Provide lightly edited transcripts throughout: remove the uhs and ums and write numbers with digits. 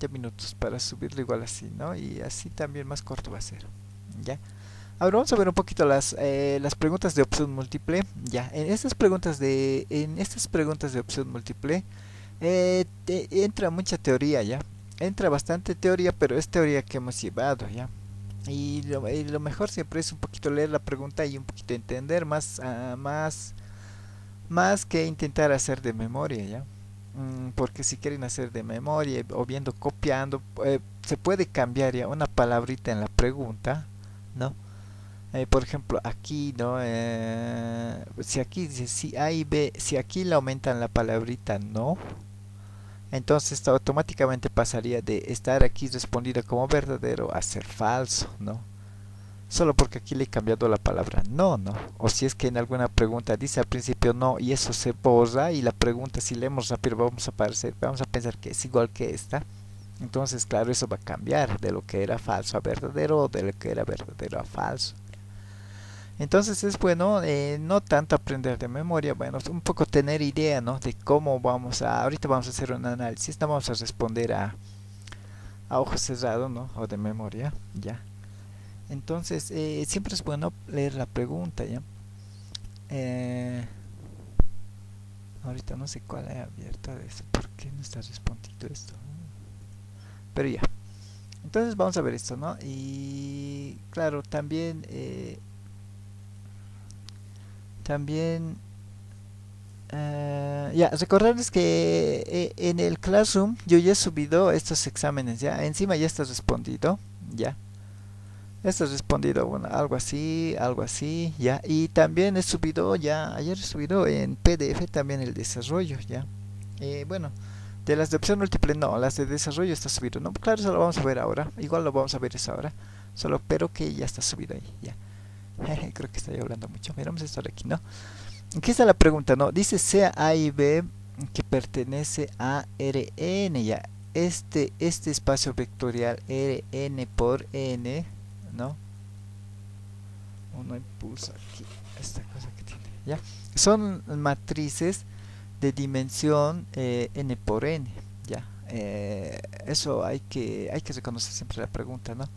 20 minutos para subirlo igual así, ¿no? Y así también más corto va a ser, ¿ya? Ahora vamos a ver un poquito las preguntas de opción múltiple. Ya, en estas preguntas de opción múltiple entra mucha teoría, ya. Entra bastante teoría, pero es teoría que hemos llevado, ya. Y lo mejor siempre es un poquito leer la pregunta y un poquito entender más que intentar hacer de memoria, ya. Porque si quieren hacer de memoria o viendo copiando, se puede cambiar ya una palabrita en la pregunta, ¿no? Por ejemplo, aquí, ¿no? Si aquí dice si A y B, si aquí le aumentan la palabrita no, entonces esto automáticamente pasaría de estar aquí respondido como verdadero a ser falso, ¿no? Solo porque aquí le he cambiado la palabra no, ¿no? O si es que en alguna pregunta dice al principio no y eso se borra y la pregunta si leemos rápido vamos a pensar que es igual que esta. Entonces, claro, eso va a cambiar de lo que era falso a verdadero o de lo que era verdadero a falso. Entonces es bueno no tanto aprender de memoria, bueno, un poco tener idea, ¿no? De cómo ahorita vamos a hacer un análisis, no vamos a responder a ojo cerrado, ¿no? O de memoria, ya. Entonces siempre es bueno leer la pregunta, ¿ya? Eh, ahorita no sé cuál he abierto de eso, ¿por qué no está respondiendo esto? Pero ya. Entonces vamos a ver esto, ¿no? Y claro, también ya, recordarles que en el Classroom yo ya he subido estos exámenes, ya, encima ya está respondido, ya, está respondido, bueno, algo así, ya, y también he subido, ya, ayer he subido en PDF también el desarrollo, ya, bueno, de las de opción múltiple no, las de desarrollo está subido, no, claro, eso lo vamos a ver ahora, igual lo vamos a ver eso ahora, solo, pero que ya está subido ahí, ya, creo que estoy hablando mucho, miramos esto de aquí, ¿no? Aquí está la pregunta, ¿no? Dice sea A y B que pertenece a Rn, ya. Este espacio vectorial Rn por n, ¿no? Uno impulsa aquí esta cosa que tiene, ¿ya? Son matrices de dimensión n por n, ¿ya? Eso hay que reconocer siempre la pregunta, ¿no?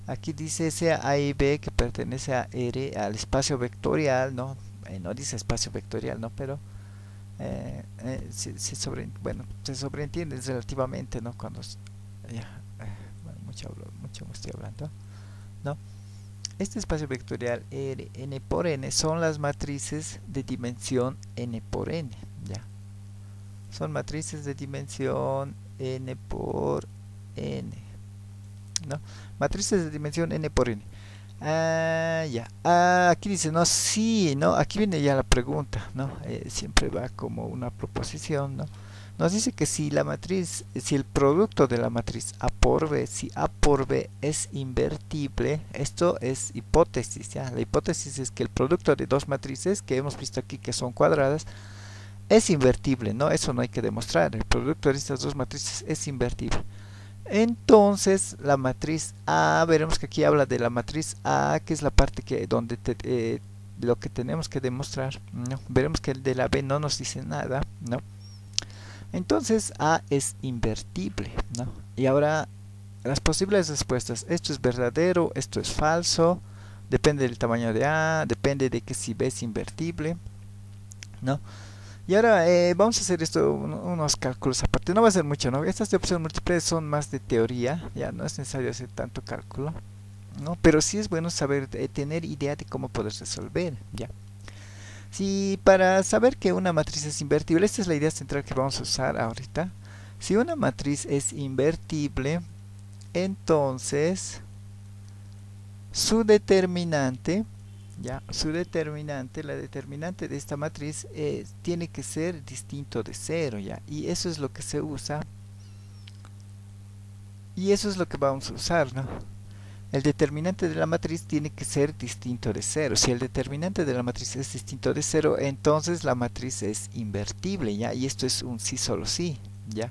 Aquí dice sea A y B que pertenece a R, al espacio vectorial, ¿no? No dice espacio vectorial, ¿no? Pero bueno, se sobreentiende relativamente, ¿no? Ya, bueno, mucho estoy hablando, ¿no? Este espacio vectorial R, n por n son las matrices de dimensión n por n, ¿ya? Son matrices de dimensión n por n, ¿no? Matrices de dimensión n por n. Ya. Aquí dice, no, sí, ¿no? Aquí viene ya la pregunta, ¿no? Siempre va como una proposición, ¿no? Nos dice que si el producto de la matriz A por B, si A por B es invertible, esto es hipótesis, ¿ya? La hipótesis es que el producto de dos matrices, que hemos visto aquí que son cuadradas, es invertible, ¿no? Eso no hay que demostrar. El producto de estas dos matrices es invertible. Entonces, la matriz A, veremos que aquí habla de la matriz A, que es la parte lo que tenemos que demostrar, ¿no? Veremos que el de la B no nos dice nada, ¿no? Entonces, A es invertible, ¿no? Y ahora, las posibles respuestas, esto es verdadero, esto es falso, depende del tamaño de A, depende de que si B es invertible, ¿no? Y ahora vamos a hacer unos cálculos aparte. No va a ser mucho, ¿no? Estas de opción múltiple son más de teoría, ya no es necesario hacer tanto cálculo, ¿no? Pero sí es bueno saber, tener idea de cómo poder resolver, ya. Si para saber que una matriz es invertible, esta es la idea central que vamos a usar ahorita. Si una matriz es invertible, entonces su determinante, ya, la determinante de esta matriz tiene que ser distinto de cero, ya, y eso es lo que se usa, y eso es lo que vamos a usar, ¿no? El determinante de la matriz tiene que ser distinto de cero. Si el determinante de la matriz es distinto de cero, entonces la matriz es invertible, ya, y esto es un sí solo sí, ya.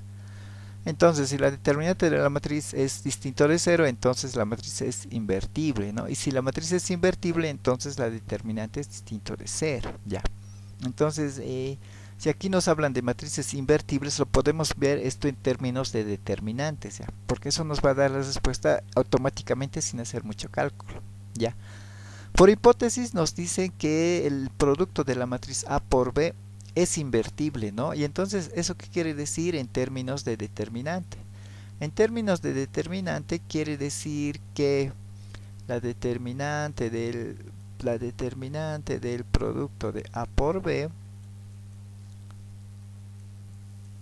Entonces, si la determinante de la matriz es distinto de cero, entonces la matriz es invertible, ¿no? Y si la matriz es invertible, entonces la determinante es distinto de cero, ya. Entonces, Si aquí nos hablan de matrices invertibles, lo podemos ver esto en términos de determinantes, ¿ya? Porque eso nos va a dar la respuesta automáticamente sin hacer mucho cálculo, ¿ya? Por hipótesis nos dicen que el producto de la matriz A por B es invertible, ¿no? Y entonces, ¿eso qué quiere decir en términos de determinante? En términos de determinante quiere decir que la determinante del producto de A por B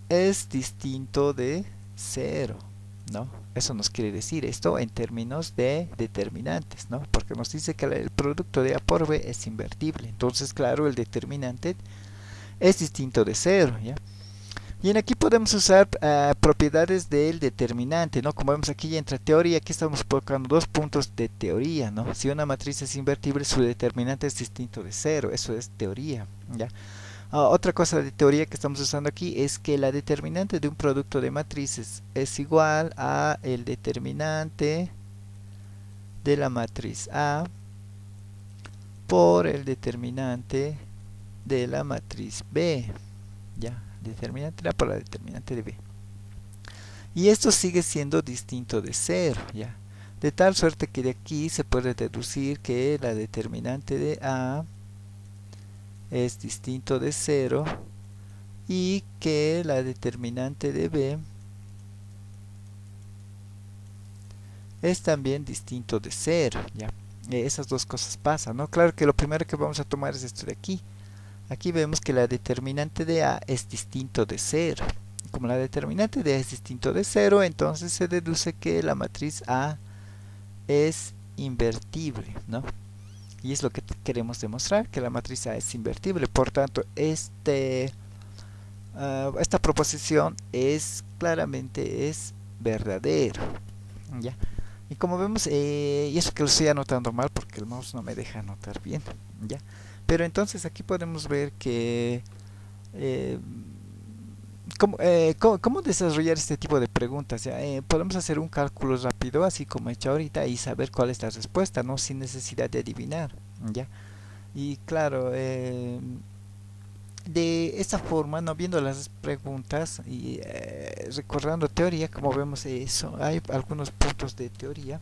es distinto de cero, ¿no? Eso nos quiere decir esto en términos de determinantes, ¿no? Porque nos dice que el producto de A por B es invertible. Entonces, claro, el determinante es distinto de cero, ¿ya? Y en aquí podemos usar propiedades del determinante, ¿no? Como vemos aquí ya entra teoría, aquí estamos colocando dos puntos de teoría, ¿no? Si una matriz es invertible, su determinante es distinto de cero, eso es teoría, ¿ya? Otra cosa de teoría que estamos usando aquí es que la determinante de un producto de matrices es igual a el determinante de la matriz A por el determinante de la matriz B, ¿ya? Determinante A por la determinante de B. Y esto sigue siendo distinto de cero, ¿ya? De tal suerte que de aquí se puede deducir que la determinante de A es distinto de cero y que la determinante de B es también distinto de cero, ¿ya? Esas dos cosas pasan, ¿no? Claro que lo primero que vamos a tomar es esto de aquí. Aquí vemos que la determinante de A es distinto de cero. Como la determinante de A es distinto de cero, entonces se deduce que la matriz A es invertible, ¿no? Y es lo que queremos demostrar, que la matriz A es invertible. Por tanto, esta proposición claramente es verdadero, ¿ya? Y como vemos, y eso que lo estoy anotando mal porque el mouse no me deja anotar bien, ¿ya? Pero entonces aquí podemos ver que eh, cómo desarrollar este tipo de preguntas, ¿ya? Podemos hacer un cálculo rápido, así como he hecho ahorita, y saber cuál es la respuesta, ¿no? Sin necesidad de adivinar, ¿ya? Y claro, de esta forma, no viendo las preguntas y recordando teoría, como vemos, hay algunos puntos de teoría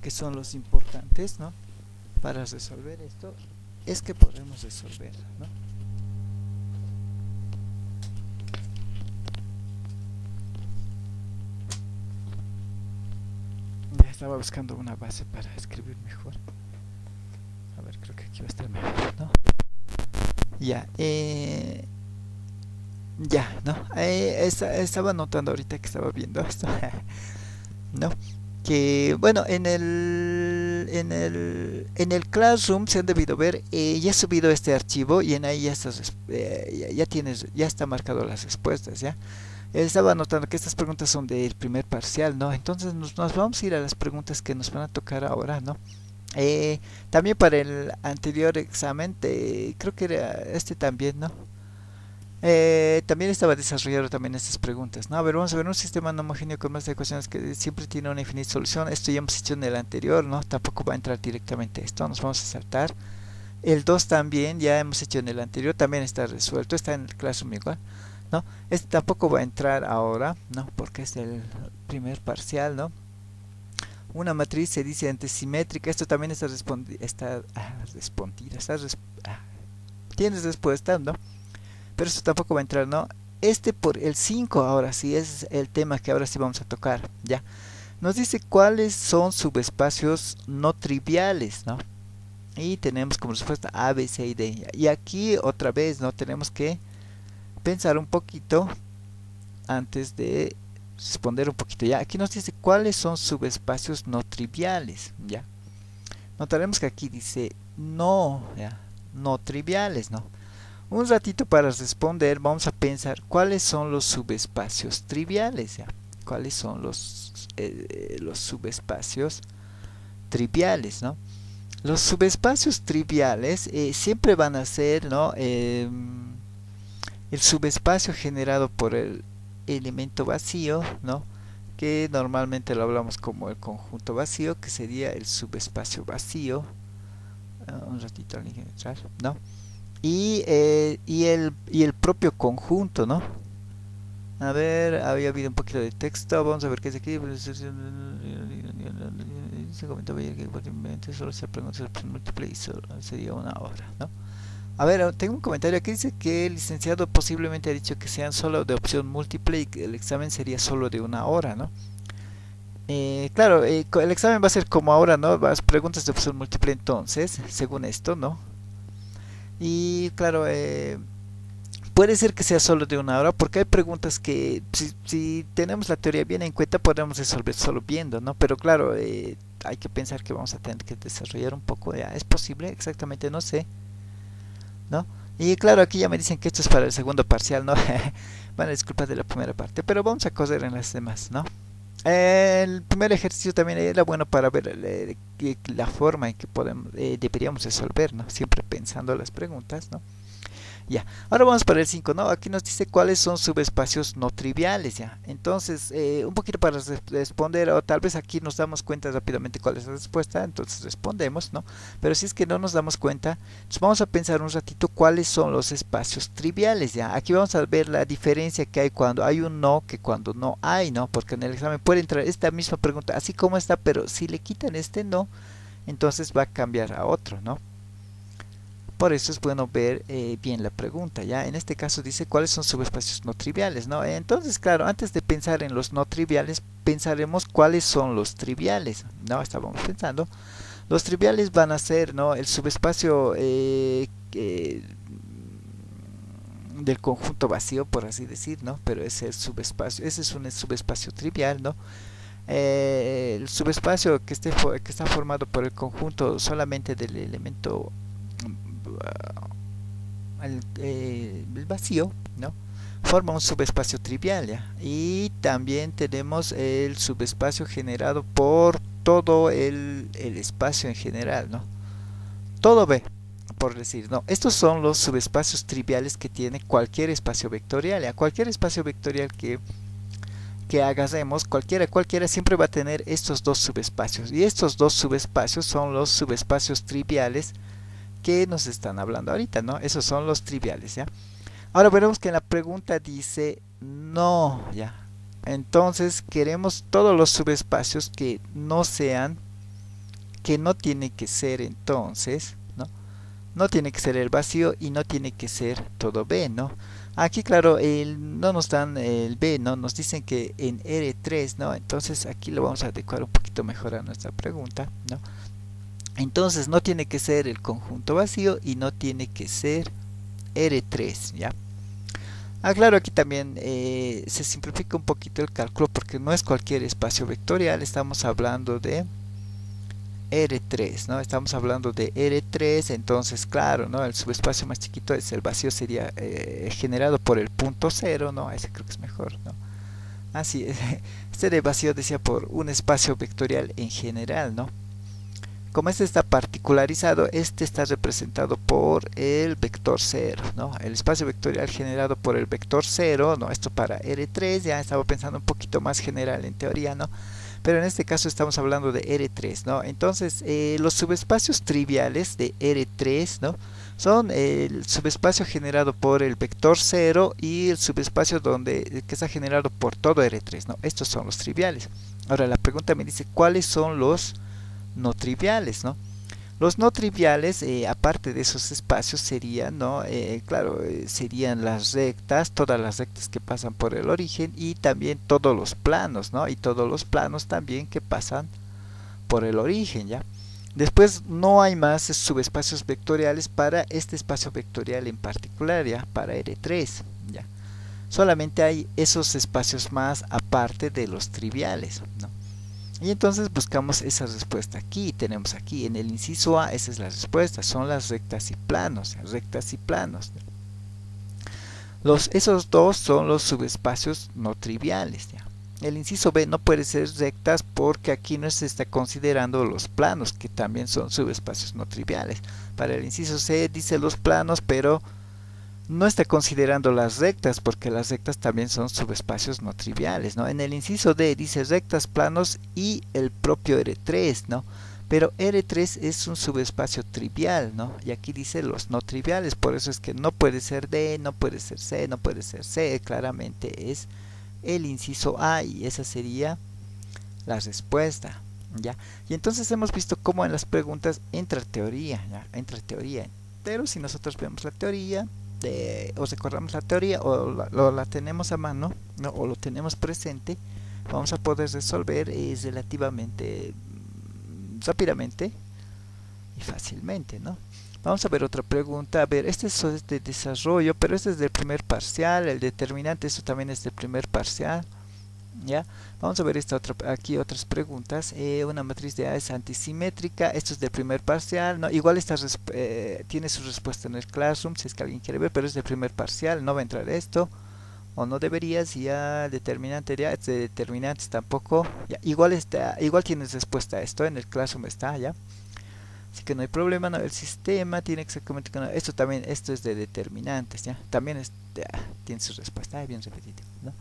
que son los importantes, ¿no? Para resolver esto, es que podemos resolver, ¿no? Ya estaba buscando una base para escribir mejor. A ver, creo que aquí va a estar mejor, ¿no? Ya, ya, ¿no? Estaba notando ahorita que estaba viendo esto, ¿no? Que, bueno, en el Classroom se han debido ver, ya he subido este archivo y en ahí ya está marcado las respuestas, ¿ya? Estaba notando que estas preguntas son del primer parcial, ¿no? Entonces nos vamos a ir a las preguntas que nos van a tocar ahora, ¿no? También para el anterior examen, creo que era este también, ¿no? También estaba desarrollando también estas preguntas, ¿no? A ver, vamos a ver un sistema no homogéneo con más de ecuaciones que siempre tiene una infinita solución. Esto ya hemos hecho en el anterior, ¿no? Tampoco va a entrar directamente esto, nos vamos a saltar. El 2 también, ya hemos hecho en el anterior, también está resuelto, está en el Classroom igual, ¿no? Este tampoco va a entrar ahora, ¿no? Porque es el primer parcial, ¿no? Una matriz se dice antisimétrica, esto también tienes respuesta, ¿no? Pero esto tampoco va a entrar, ¿no? Por el 5 ahora sí es el tema que ahora sí vamos a tocar, ¿ya? Nos dice cuáles son subespacios no triviales, ¿no? Y tenemos como respuesta A, B, C y D. Y aquí otra vez, ¿no? Tenemos que pensar un poquito antes de responder un poquito, ¿ya? Aquí nos dice cuáles son subespacios no triviales, ¿ya? Notaremos que aquí dice no, ¿ya? No triviales, ¿no? Un ratito para responder, vamos a pensar cuáles son los subespacios triviales, ¿ya? ¿Cuáles son los subespacios triviales, ¿no? Los subespacios triviales siempre van a ser, ¿no? El subespacio generado por el elemento vacío, ¿no? Que normalmente lo hablamos como el conjunto vacío, que sería el subespacio vacío. Un ratito alguien entrar, ¿no? y el propio conjunto, ¿no? A ver, había habido un poquito de texto, vamos a ver qué es aquí. Se comentaba ayer que posiblemente solo se pregunta el múltiple y solo sería una hora, ¿no? A ver, tengo un comentario aquí, dice que el licenciado posiblemente ha dicho que sean solo de opción múltiple y que el examen sería solo de una hora, ¿no? Claro, el examen va a ser como ahora, ¿no? Las preguntas de opción múltiple entonces, según esto, ¿no? Y claro, puede ser que sea solo de una hora porque hay preguntas que si tenemos la teoría bien en cuenta podemos resolver solo viendo, ¿no? Pero claro, hay que pensar que vamos a tener que desarrollar un poco, ¿ya? ¿Es posible? Exactamente, no sé, ¿no? Y claro, aquí ya me dicen que esto es para el segundo parcial, ¿no? Bueno, disculpas de la primera parte, pero vamos a coser en las demás, ¿no? El primer ejercicio también era bueno para ver la forma en que deberíamos resolver, ¿no? Siempre pensando las preguntas, ¿no? Ya, ahora vamos para el 5, ¿no? Aquí nos dice cuáles son subespacios no triviales, ¿ya? Entonces, un poquito para responder, o tal vez aquí nos damos cuenta rápidamente cuál es la respuesta, entonces respondemos, ¿no? Pero si es que no nos damos cuenta, pues vamos a pensar un ratito cuáles son los espacios triviales, ¿ya? Aquí vamos a ver la diferencia que hay cuando hay un no que cuando no hay, ¿no? Porque en el examen puede entrar esta misma pregunta, así como está, pero si le quitan este no, entonces va a cambiar a otro, ¿no? Por eso es bueno ver bien la pregunta, ¿ya? En este caso dice cuáles son subespacios no triviales, ¿no? Entonces, claro, antes de pensar en los no triviales, pensaremos cuáles son los triviales, ¿no? Estábamos pensando. Los triviales van a ser, ¿no? El subespacio del conjunto vacío, por así decir, ¿no? Pero ese es un subespacio trivial, ¿no? El subespacio que está formado por el conjunto solamente del elemento el vacío, ¿no? Forma un subespacio trivial, ¿ya? Y también tenemos el subespacio generado por todo el espacio en general, ¿no? Todo B, por decir, ¿no? Estos son los subespacios triviales que tiene cualquier espacio vectorial, ¿ya? Cualquier espacio vectorial que hagamos, cualquiera siempre va a tener estos dos subespacios. Y estos dos subespacios son los subespacios triviales que nos están hablando ahorita, ¿no? Esos son los triviales, ¿ya? Ahora veremos que en la pregunta dice no, ¿ya? Entonces queremos todos los subespacios que no sean, que no tiene que ser entonces, ¿no? No tiene que ser el vacío y no tiene que ser todo B, ¿no? Aquí, claro, no nos dan el B, ¿no? Nos dicen que en R3, ¿no? Entonces aquí lo vamos a adecuar un poquito mejor a nuestra pregunta, ¿no? Entonces no tiene que ser el conjunto vacío y no tiene que ser R3, ¿ya? Claro, aquí también se simplifica un poquito el cálculo porque no es cualquier espacio vectorial, estamos hablando de R3, ¿no? Estamos hablando de R3, entonces claro, ¿no? El subespacio más chiquito es el vacío, sería generado por el punto cero, ¿no? Ese creo que es mejor, ¿no? Así, este de vacío decía por un espacio vectorial en general, ¿no? Como este está particularizado, este está representado por el vector 0, ¿no? El espacio vectorial generado por el vector 0, ¿no? Esto para R3, ya estaba pensando un poquito más general en teoría, ¿no? Pero en este caso estamos hablando de R3, ¿no? Entonces, los subespacios triviales de R3, ¿no? Son el subespacio generado por el vector 0 y el subespacio que está generado por todo R3, ¿no? Estos son los triviales. Ahora la pregunta me dice, ¿cuáles son los no triviales, ¿no? Los no triviales, aparte de esos espacios, serían, ¿no? Claro, serían las rectas, todas las rectas que pasan por el origen y también todos los planos, ¿no? Y todos los planos también que pasan por el origen, ¿ya? Después no hay más subespacios vectoriales para este espacio vectorial en particular, ¿ya? Para R3, ¿ya? Solamente hay esos espacios más aparte de los triviales, ¿no? Y entonces buscamos esa respuesta aquí, tenemos aquí en el inciso A, esa es la respuesta, son las rectas y planos, rectas y planos. Esos dos son los subespacios no triviales, ¿ya? El inciso B no puede ser rectas porque aquí no se está considerando los planos, que también son subespacios no triviales. Para el inciso C dice los planos, pero no está considerando las rectas porque las rectas también son subespacios no triviales, ¿no? En el inciso D dice rectas, planos y el propio R3, ¿no? pero R3 es un subespacio trivial, ¿no? Y aquí dice los no triviales, por eso es que no puede ser D, no puede ser C, no puede ser C, claramente es el inciso A y esa sería la respuesta, ¿ya? Y entonces hemos visto cómo en las preguntas entra teoría, ¿ya? Entra teoría, pero si nosotros vemos la teoría, o recordamos la teoría, o la tenemos a mano, ¿no? O lo tenemos presente, vamos a poder resolver relativamente rápidamente y fácilmente, ¿no? Vamos a ver otra pregunta. A ver, este es de desarrollo, pero este es del primer parcial. El determinante, esto también es del primer parcial. ¿Ya? Vamos a ver esta aquí otras preguntas. Una matriz de A es antisimétrica. Esto es del primer parcial, ¿no? Igual tiene su respuesta en el Classroom, si es que alguien quiere ver, pero es del primer parcial. No va a entrar esto, o no debería. Si ya determinante ya, este de determinantes tampoco. Ya, igual tienes respuesta a esto, en el Classroom está, ¿ya? Así que no hay problema, ¿no? El sistema tiene exactamente... Esto también, esto es de determinantes, ¿ya? También tiene su respuesta, bien repetitivo, ¿no?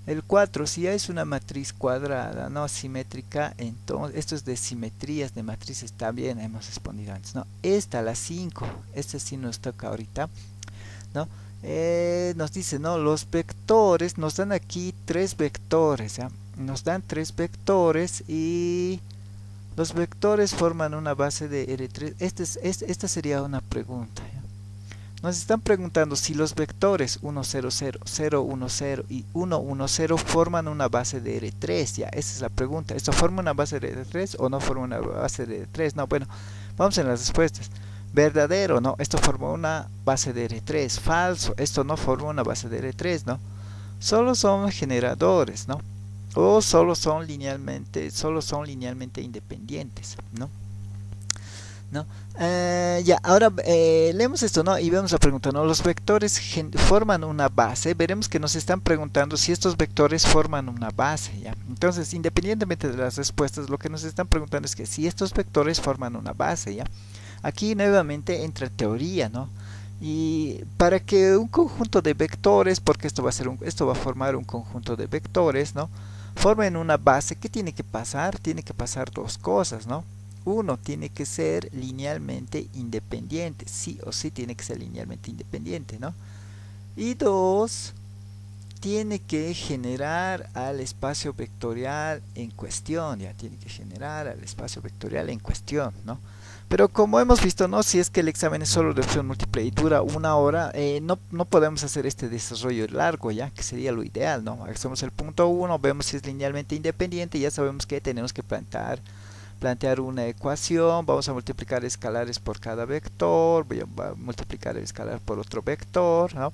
El 4, si ya es una matriz cuadrada, no simétrica, entonces esto es de simetrías de matrices también, hemos respondido antes, ¿no? Esta, la 5, este sí nos toca ahorita, ¿no? Nos dice, ¿no? Los vectores, nos dan aquí 3 vectores, ¿ya? Nos dan 3 vectores y los vectores forman una base de R3. Esta sería una pregunta, ¿ya? Nos están preguntando si los vectores 1, 0, 0, 0, 1, 0 y 1, 1, 0 forman una base de R3. Ya, esa es la pregunta. ¿Esto forma una base de R3 o no forma una base de R3? No, bueno, vamos en las respuestas. Verdadero, no, esto forma una base de R3. Falso, esto no forma una base de R3, ¿no? Solo son generadores, ¿no? O solo son linealmente independientes, ¿no? ¿No? Ya, ahora leemos esto, ¿no? Y vemos la pregunta, ¿no? Los vectores forman una base. Veremos que nos están preguntando si estos vectores forman una base, ¿ya? Entonces, independientemente de las respuestas, lo que nos están preguntando es que si estos vectores forman una base, ¿ya? Aquí nuevamente entra teoría, ¿no? Y para que un conjunto de vectores, porque esto va a formar un conjunto de vectores, ¿no? Formen una base, ¿qué tiene que pasar? Tiene que pasar dos cosas, ¿no? Uno, tiene que ser linealmente independiente, sí o sí tiene que ser linealmente independiente, ¿no? Y dos, tiene que generar al espacio vectorial en cuestión, ya tiene que generar al espacio vectorial en cuestión, ¿no? Pero como hemos visto, ¿no? Si es que el examen es solo de opción múltiple y dura 1 hora, no podemos hacer este desarrollo largo, ya, que sería lo ideal, ¿no? Hacemos el punto 1, vemos si es linealmente independiente y ya sabemos que tenemos que plantear una ecuación, vamos a multiplicar escalares por cada vector, voy a multiplicar el escalar por otro vector, ¿no?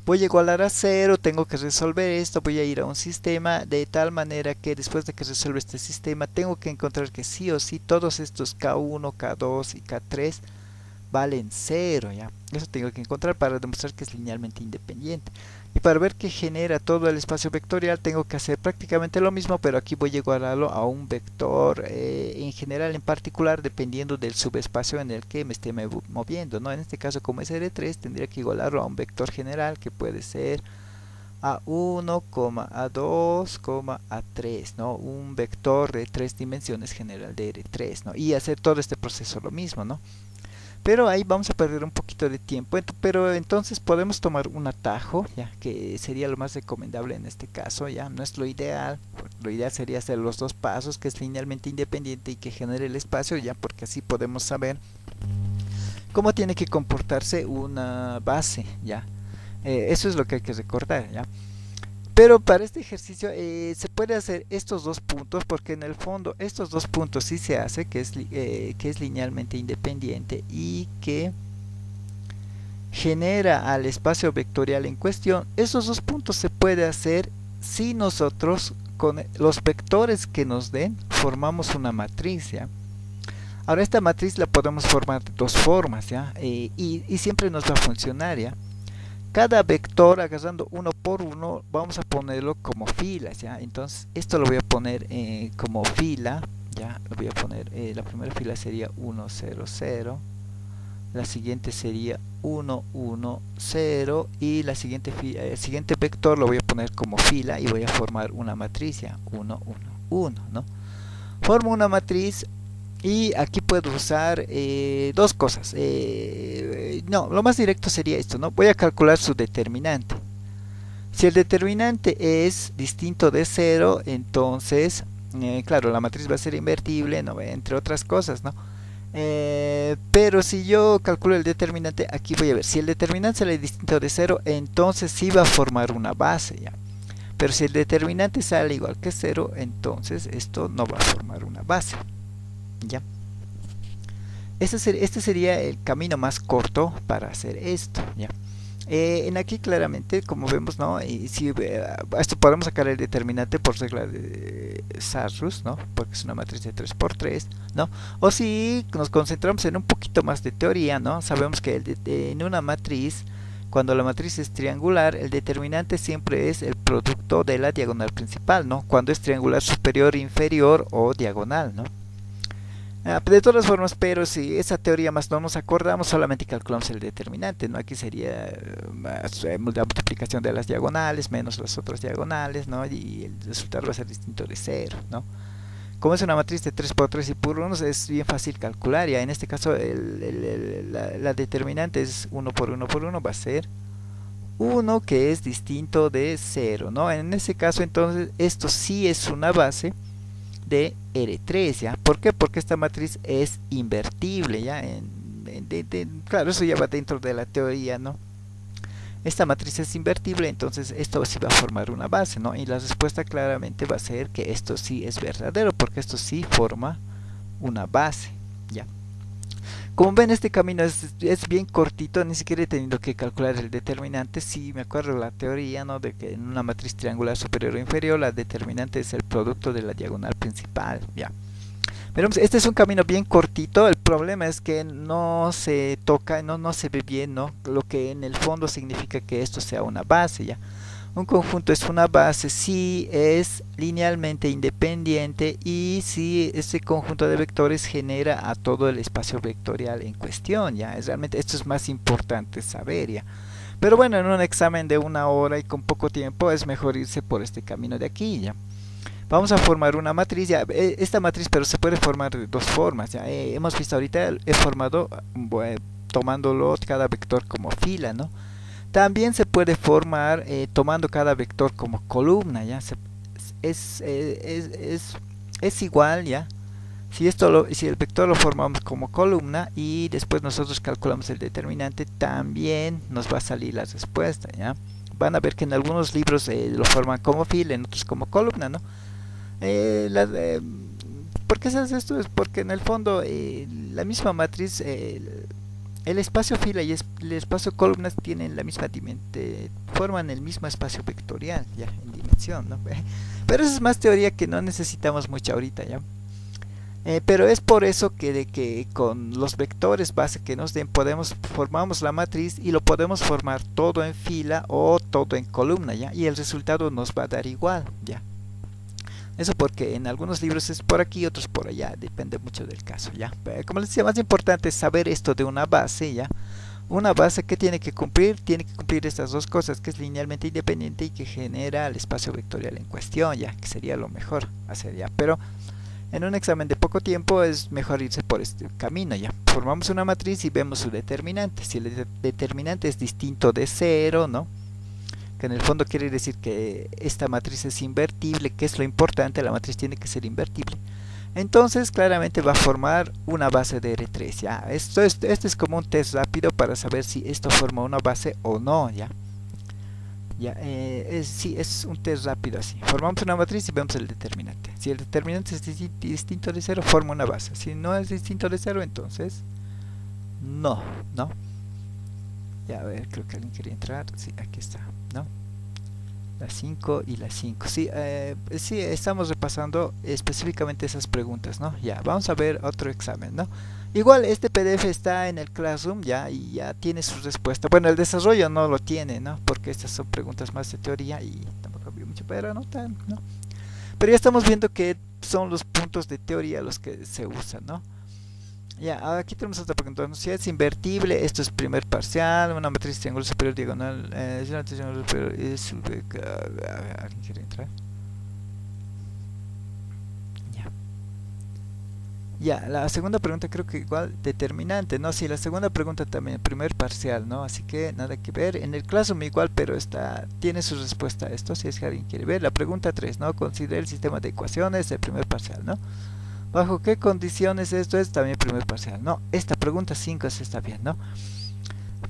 Voy a igualar a 0, tengo que resolver esto, voy a ir a un sistema de tal manera que después de que resuelva este sistema tengo que encontrar que sí o sí todos estos K1, K2 y K3 valen 0, ¿ya? Eso tengo que encontrar para demostrar que es linealmente independiente. Y para ver que genera todo el espacio vectorial tengo que hacer prácticamente lo mismo, pero aquí voy a igualarlo a un vector en general, en particular, dependiendo del subespacio en el que me esté moviendo, ¿no? En este caso, como es R3, tendría que igualarlo a un vector general que puede ser A1, A2, A3, ¿no? Un vector de 3 dimensiones general de R3, ¿no? Y hacer todo este proceso lo mismo, ¿no? Pero ahí vamos a perder un poquito de tiempo, pero entonces podemos tomar un atajo, ya que sería lo más recomendable en este caso, ya no es lo ideal sería hacer los dos pasos, que es linealmente independiente y que genere el espacio, ya, porque así podemos saber cómo tiene que comportarse una base, ya. Eso es lo que hay que recordar, ya. Pero para este ejercicio se puede hacer estos dos puntos, porque en el fondo estos dos puntos sí se hace, que es linealmente independiente y que genera al espacio vectorial en cuestión. Esos dos puntos se puede hacer si nosotros con los vectores que nos den formamos una matriz, ¿ya? Ahora esta matriz la podemos formar de dos formas, ¿ya? Y siempre nos va a funcionar, ¿ya? Cada vector, agarrando uno por uno, vamos a ponerlo como filas, ¿ya? Entonces, esto lo voy a poner como fila, ¿ya? Lo voy a poner, la primera fila sería 1, 0, 0. La siguiente sería 1, 1, 0. Y el siguiente vector lo voy a poner como fila y voy a formar una matriz, ¿ya? 1, 1, 1, ¿no? Formo una matriz Y aquí puedo usar dos cosas. No, lo más directo sería esto, ¿no? Voy a calcular su determinante. Si el determinante es distinto de cero, entonces, claro, la matriz va a ser invertible, ¿no? Entre otras cosas, ¿no? Pero si yo calculo el determinante, aquí voy a ver, si el determinante sale distinto de cero, entonces sí va a formar una base, ¿ya? Pero si el determinante sale igual que cero, entonces esto no va a formar una base, ¿ya? Este sería el camino más corto para hacer esto, ¿ya? En aquí claramente, como vemos, ¿no? Y si esto podemos sacar el determinante por regla de Sarrus, ¿no? Porque es una matriz de 3 por 3, ¿no? O si nos concentramos en un poquito más de teoría, ¿no? Sabemos que en una matriz, cuando la matriz es triangular, el determinante siempre es el producto de la diagonal principal, ¿no? Cuando es triangular superior, inferior o diagonal, ¿no? De todas formas, pero si esa teoría más no nos acordamos, solamente calculamos el determinante, ¿no? Aquí sería la multiplicación de las diagonales menos las otras diagonales, ¿no? Y el resultado va a ser distinto de cero, ¿no? Como es una matriz de 3 por 3 y por 1, es bien fácil calcular, ya en este caso la determinante es 1 por 1 por 1, va a ser 1 que es distinto de cero, ¿no? En ese caso, entonces, esto sí es una base de R3, ¿ya? ¿Por qué? Porque esta matriz es invertible, ¿ya? Claro, eso ya va dentro de la teoría, ¿no? Esta matriz es invertible, entonces esto sí va a formar una base, ¿no? Y la respuesta claramente va a ser que esto sí es verdadero, porque esto sí forma una base, ¿ya? Como ven, este camino es bien cortito, ni siquiera he tenido que calcular el determinante. Sí, me acuerdo la teoría, ¿no? De que en una matriz triangular superior o inferior, la determinante es el producto de la diagonal principal, ya. Pero este es un camino bien cortito, el problema es que no se toca, no se ve bien, ¿no? Lo que en el fondo significa que esto sea una base, ¿ya? Un conjunto es una base si es linealmente independiente y si ese conjunto de vectores genera a todo el espacio vectorial en cuestión, ¿ya? Realmente esto es más importante saber, ¿ya? Pero bueno, en un examen de una hora y con poco tiempo es mejor irse por este camino de aquí, ¿ya? Vamos a formar una matriz, ya, esta matriz pero se puede formar de dos formas, ya, hemos visto ahorita, he formado, tomándolo cada vector como fila, ¿no? También se puede formar tomando cada vector como columna, ¿ya? Es, es igual, ¿ya? Si el vector lo formamos como columna y después nosotros calculamos el determinante, también nos va a salir la respuesta, ¿ya? Van a ver que en algunos libros lo forman como fila, en otros como columna, ¿no? Eh, la, eh, ¿Por qué se hace esto? Es porque en el fondo la misma matriz, el espacio fila y el espacio columnas tienen la misma forman el mismo espacio vectorial, ya, en dimensión, ¿no? Pero eso es más teoría que no necesitamos mucho ahorita, ¿ya? Pero es por eso que con los vectores base que nos den formamos la matriz y lo podemos formar todo en fila o todo en columna, ¿ya? Y el resultado nos va a dar igual, ¿ya? Eso porque en algunos libros es por aquí, otros por allá, depende mucho del caso, ¿ya? Pero como les decía, más importante es saber esto de una base, ¿ya? Una base que tiene que cumplir estas dos cosas, que es linealmente independiente y que genera el espacio vectorial en cuestión, ¿ya? Que sería lo mejor hacer, ¿ya? Pero en un examen de poco tiempo es mejor irse por este camino, ¿ya? Formamos una matriz y vemos su determinante. Si el determinante es distinto de cero, ¿no? Que en el fondo quiere decir que esta matriz es invertible, que es lo importante, la matriz tiene que ser invertible. Entonces claramente va a formar una base de R3, ¿ya? Esto es como un test rápido para saber si esto forma una base o no, ¿ya? Sí, es un test rápido así. Formamos una matriz y vemos el determinante. Si el determinante es distinto de cero, forma una base. Si no es distinto de cero, entonces no, ¿no? Ya, a ver, creo que alguien quería entrar. Sí, aquí está, ¿no? La 5 y la 5. Sí, sí, estamos repasando específicamente esas preguntas, ¿no? Ya, vamos a ver otro examen, ¿no? Igual este PDF está en el Classroom ya y ya tiene su respuesta. Bueno, el desarrollo no lo tiene, ¿no? Porque estas son preguntas más de teoría y tampoco había mucho, pero no tan, ¿no? Pero ya estamos viendo que son los puntos de teoría los que se usan, ¿no? Ya, aquí tenemos otra pregunta. Si es invertible, esto es primer parcial, una matriz triángulo superior diagonal, es una matriz triángulo superior, ¿alguien quiere entrar? Ya. Ya, la segunda pregunta creo que igual determinante, ¿no? Sí, la segunda pregunta también, primer parcial, ¿no? Así que nada que ver. En el Classroom igual, pero tiene su respuesta a esto, si es que alguien quiere ver. La pregunta 3, ¿no? Considera el sistema de ecuaciones del primer parcial, ¿no? ¿Bajo qué condiciones esto es también primer parcial? No, esta pregunta 5 se está bien, ¿no?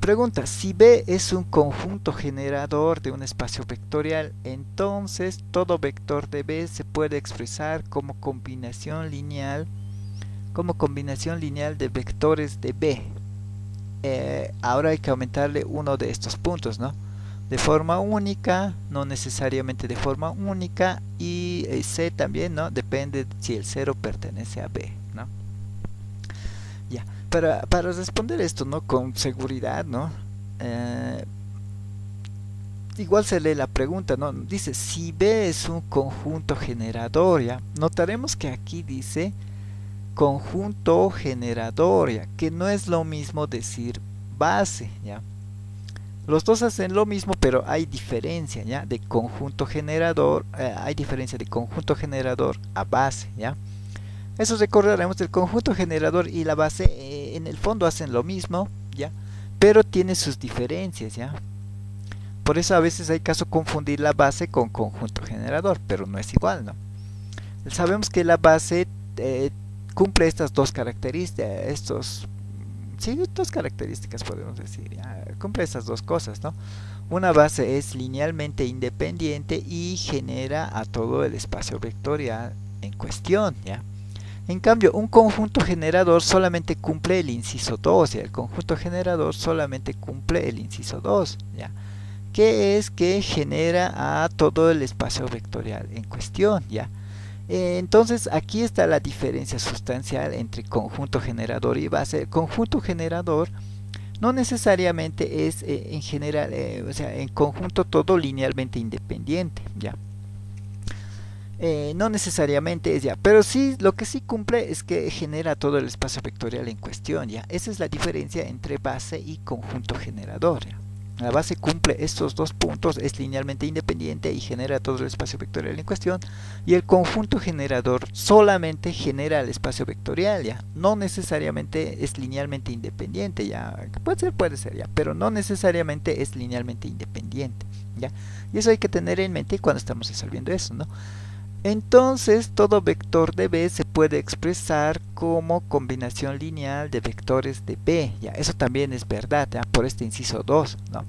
Pregunta, si B es un conjunto generador de un espacio vectorial, entonces todo vector de B se puede expresar como combinación lineal de vectores de B. Ahora hay que aumentarle uno de estos puntos, ¿no? De forma única, no necesariamente de forma única, y C también, ¿no? Depende si el 0 pertenece a B, ¿no? Ya, para responder esto, ¿no? Con seguridad, ¿no? Igual se lee la pregunta, ¿no? Dice, si B es un conjunto generador, ¿ya? Notaremos que aquí dice conjunto generador, ¿ya? Que no es lo mismo decir base, ¿ya? Los dos hacen lo mismo, pero hay diferencia, ¿ya? De conjunto generador, hay diferencia de conjunto generador a base, ¿ya? Eso recordaremos, el conjunto generador y la base en el fondo hacen lo mismo, ¿ya? Pero tiene sus diferencias, ¿ya? Por eso a veces hay caso confundir la base con conjunto generador, pero no es igual, ¿no? Sabemos que la base cumple estas dos características, sí, dos características podemos decir, ¿ya? Cumple esas dos cosas, ¿no? Una base es linealmente independiente y genera a todo el espacio vectorial en cuestión, ¿ya? En cambio, un conjunto generador solamente cumple el inciso 2, ¿ya? El conjunto generador solamente cumple el inciso 2, ¿ya? Que es que genera a todo el espacio vectorial en cuestión, ¿ya? Entonces aquí está la diferencia sustancial entre conjunto generador y base. El conjunto generador no necesariamente es en general, o sea, en conjunto todo linealmente independiente, ¿ya? No necesariamente es ya, pero sí, lo que sí cumple es que genera todo el espacio vectorial en cuestión, ¿ya? Esa es la diferencia entre base y conjunto generador, ¿ya? La base cumple estos dos puntos, es linealmente independiente y genera todo el espacio vectorial en cuestión, y el conjunto generador solamente genera el espacio vectorial, ¿ya? No necesariamente es linealmente independiente, ¿ya? Puede ser, ¿ya? Pero no necesariamente es linealmente independiente, ¿ya? Y eso hay que tener en mente cuando estamos resolviendo eso, ¿no? Entonces, todo vector de B se puede expresar como combinación lineal de vectores de B, ¿ya? Eso también es verdad, ¿ya? Por este inciso 2, ¿no?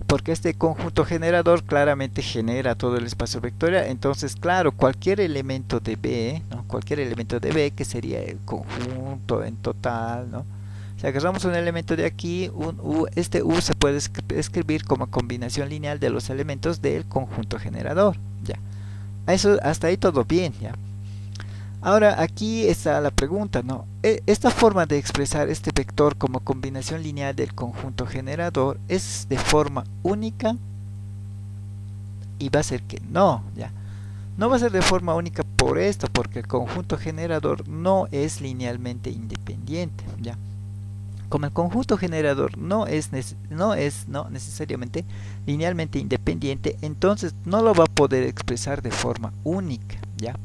Porque este conjunto generador claramente genera todo el espacio vectorial. Entonces, claro, cualquier elemento de B, ¿no? Cualquier elemento de B, que sería el conjunto en total, ¿no? Si agarramos un elemento de aquí, este U se puede escribir como combinación lineal de los elementos del conjunto generador, ¿ya? Eso, hasta ahí todo bien, ¿ya? Ahora aquí está la pregunta, ¿no? Esta forma de expresar este vector como combinación lineal del conjunto generador es de forma única, y va a ser que no, ¿ya? No va a ser de forma única por esto, porque el conjunto generador no es linealmente independiente, ¿ya? Como el conjunto generador no es necesariamente linealmente independiente, entonces no lo va a poder expresar de forma única, ¿ya?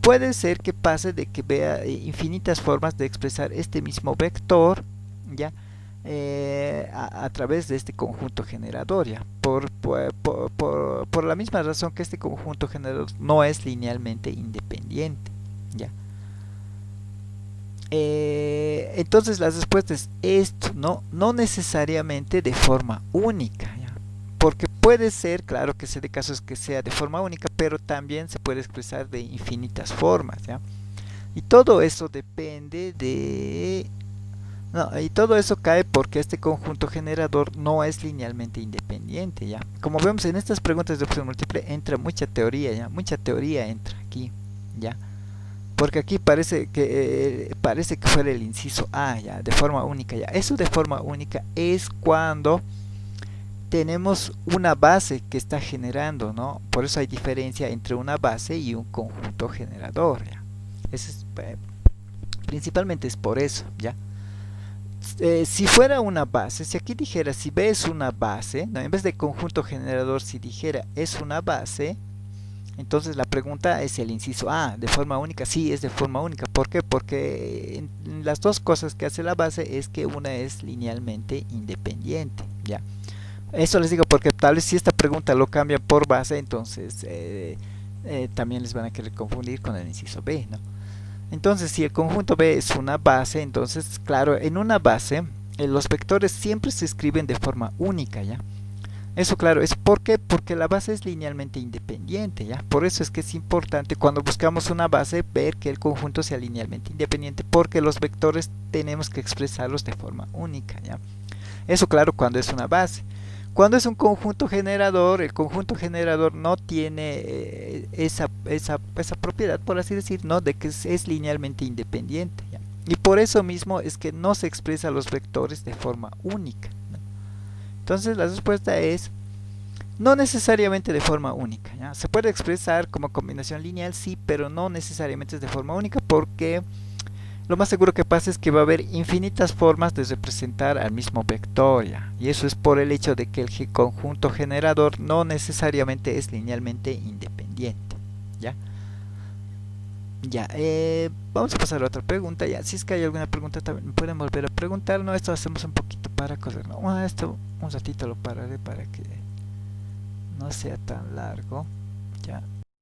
Puede ser que pase de que vea infinitas formas de expresar este mismo vector, ¿ya? A través de este conjunto generador, ¿ya? Por la misma razón que este conjunto generador no es linealmente independiente, ¿ya? Entonces la respuesta es esto, no necesariamente de forma única, ¿ya? Porque puede ser, claro que se de casos que sea de forma única, pero también se puede expresar de infinitas formas, ¿ya? Y todo eso depende de... No, y todo eso cae porque este conjunto generador no es linealmente independiente, ¿ya? Como vemos en estas preguntas de opción múltiple entra mucha teoría, ¿ya? Mucha teoría entra aquí, ¿ya? Porque aquí parece que fuera el inciso A, ya, de forma única, ya. Eso de forma única es cuando tenemos una base que está generando, ¿no? Por eso hay diferencia entre una base y un conjunto generador, ya. Principalmente es por eso, ya. Si fuera una base, si aquí dijera si B es una base, ¿no? En vez de conjunto generador, si dijera es una base, Entonces la pregunta es el inciso A, ¿de forma única? Sí, es de forma única. ¿Por qué? Porque en las dos cosas que hace la base es que una es linealmente independiente, ¿ya? Eso les digo porque tal vez si esta pregunta lo cambia por base, entonces también les van a querer confundir con el inciso B, ¿no? Entonces, si el conjunto B es una base, entonces, claro, en una base los vectores siempre se escriben de forma única, ¿ya? Eso, claro, es porque la base es linealmente independiente, ¿ya? Por eso es que es importante cuando buscamos una base ver que el conjunto sea linealmente independiente, porque los vectores tenemos que expresarlos de forma única, ¿ya? Eso, claro, cuando es una base. Cuando es un conjunto generador, el conjunto generador no tiene esa propiedad, por así decir, ¿no? De que es linealmente independiente, ¿ya? Y por eso mismo es que no se expresa los vectores de forma única, ¿no? Entonces la respuesta es no necesariamente de forma única, ¿ya? Se puede expresar como combinación lineal, sí, pero no necesariamente es de forma única porque lo más seguro que pasa es que va a haber infinitas formas de representar al mismo vector, ¿ya? Y eso es por el hecho de que el conjunto generador no necesariamente es linealmente independiente, ¿ya? Ya, vamos a pasar a otra pregunta, ya. Si es que hay alguna pregunta también me pueden volver a preguntar, ¿no? Esto hacemos un poquito para correr, ¿no? Bueno, esto un ratito lo pararé para que no sea tan largo, ¿ya?